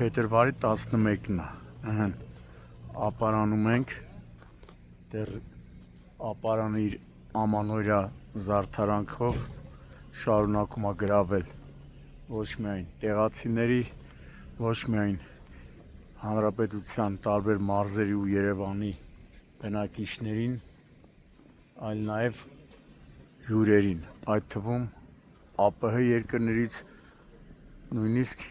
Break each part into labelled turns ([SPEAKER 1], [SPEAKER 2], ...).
[SPEAKER 1] փետրվարի 11-ն է, ապարանում ենք, դեռ ապարանը իր ամանորյա զարդարանքով շարունակում է գրավել ոչ միայն տեղացիների, ոչ միայն հանրապետության տարբեր մարզերի ու Երևանի բնակիչներին, այլ նաև հյուրերին, այդ թվում ԱՊՀ երկրներից, նույնիսկ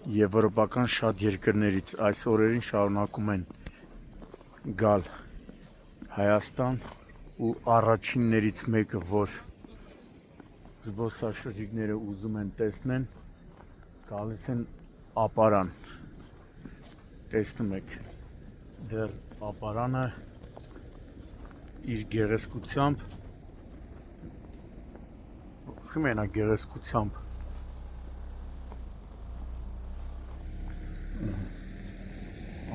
[SPEAKER 1] եվրոպական շատ երկրներից այս օրերին շարունակում են գալ Հայաստան ու առաջիններից մեկը, որ զբոսաշրջիկները ուզում են տեսնեն, գալիս են ապարան, տեսնում եք, դեռ ապարանը իր գեղեցկությամբ, խմենա գեղեցկությամբ,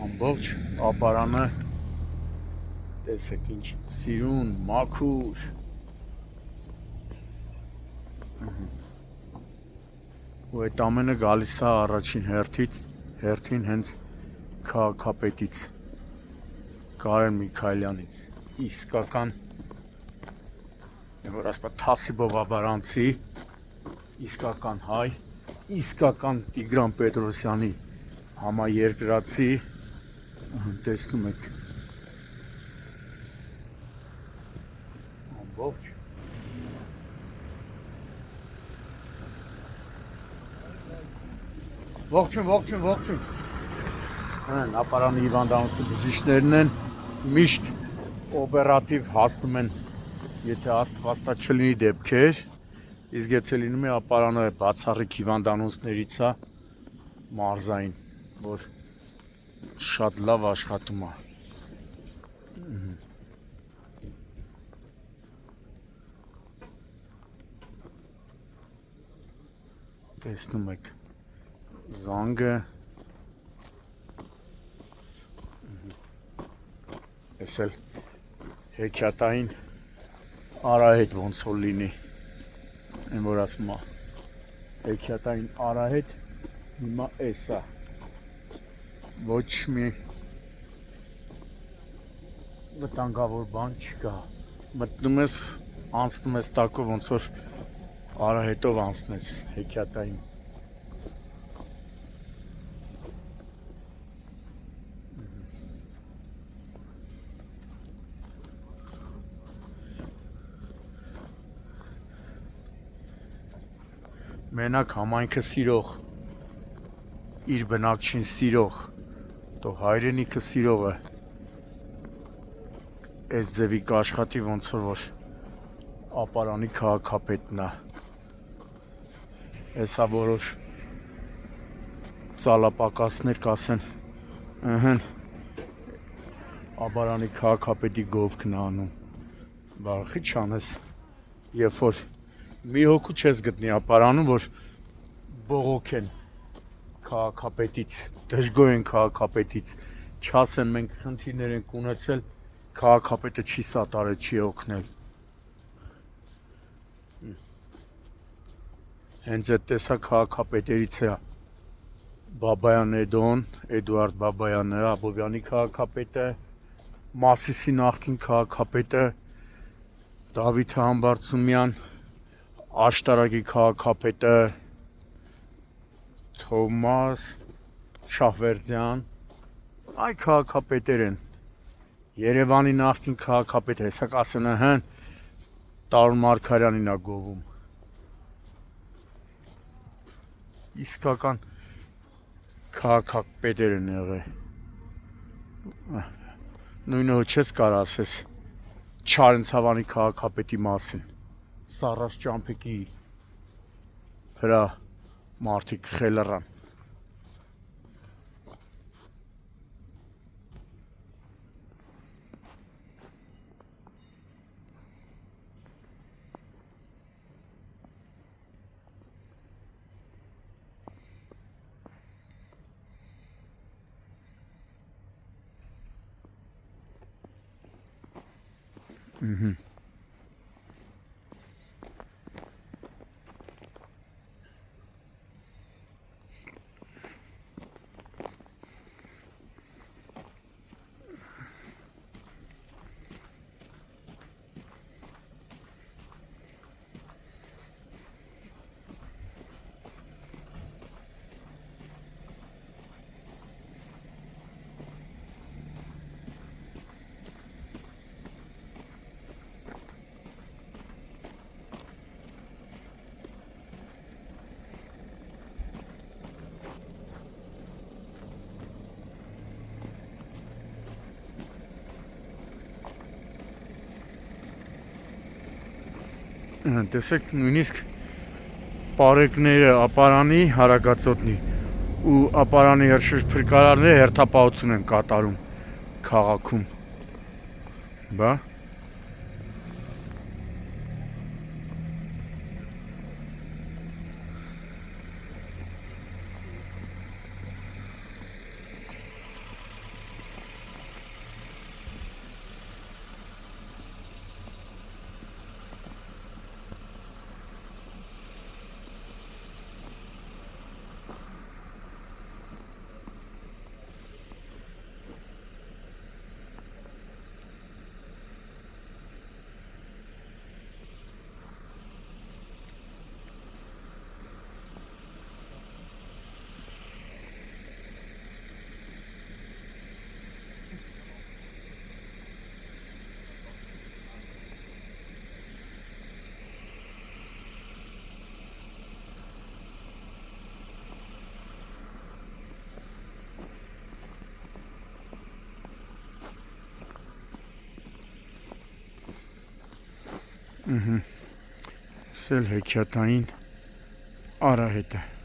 [SPEAKER 1] ամբողջ ապարանը, տեսեք ինչ սիրուն, մաքուր, ու այդ ամենը գալիս է առաջին հերթին հենց քաղաքապետից, Կարեն Միքայելյանից, իսկական, որ ասպա Թասիբով Աբարանցի, իսկական հայ, իսկական Տիգրան Պետրոսյանի համաերկրացի, տեսնում եք, ամբողջ, ողջույն, ապարանի հիվանդանոցի բժիշկներն են, միշտ օպերատիվ հասնում են, եթե աստվածա չլինի դեպքեր, իսկ եթե լինում է ապարանը բացառիկ հիվանդանոցներից է մարզային, որ շատ լավ աշխատում է։ Տեսնում եք զանգը, ես էլ հեքիաթային արահետ ոնց որ լինի, այն որ ասում է, հեքիաթային արահետ հիմա էս է, ոչ մի վտանգավոր բան չկա, մտնում ես, անցնում ես տակով, ոնց որ արահետով անցնես հեքիաթային։ Մենակ համայնքը սիրող, իր բնակչին սիրող, տո հայրենիքը սիրողը այս ձևի կաշխատի ոնց որ ապարանի քաղաքապետն է, հեսա որոշ ծալապակասներ կասեն, ապարանի քաղաքապետի գովքն է անում, բախի չանես, երբ որ մի հոգու չես գտնի ապարանում, որ բողոքեն քաղաքապետից, դժգոհ են քաղաքապետից, չասեն մենք խնդիրներ ենք ունեցել, քաղաքապետը չի սատարել, չի օգնել։ Հենց այդ տեսակ քաղաքապետերից է Բաբայան Էդուարդ Բաբայանը, Աբովյանի քաղաքապետը, Մասիսի նախկին քաղաքապետը, Դավիթ Համբարձումյան, Աշտարակի քաղաքապետը, Թովմաս Շահվերդյան, այ քաղաքապետեր են, Երևանի նախկին քաղաքապետը, հեսա կասեն, Տարոն Մարգարյանին է գովում, իսկական քաղաքապետեր են եղել, նույնը չես կարող ասես Չարենցավանի քաղաքապետի մասին, Սառաշ Ճամփեկի վրա մարդիկ խելռան։ Տեսեք նույնիսկ պարեկները ապարանի հարագացոտնի ու ապարանի հրշեջ փրկարարները հերթապահություն են կատարում քաղաքում։ Բա սել հեքիաթային արահետ է։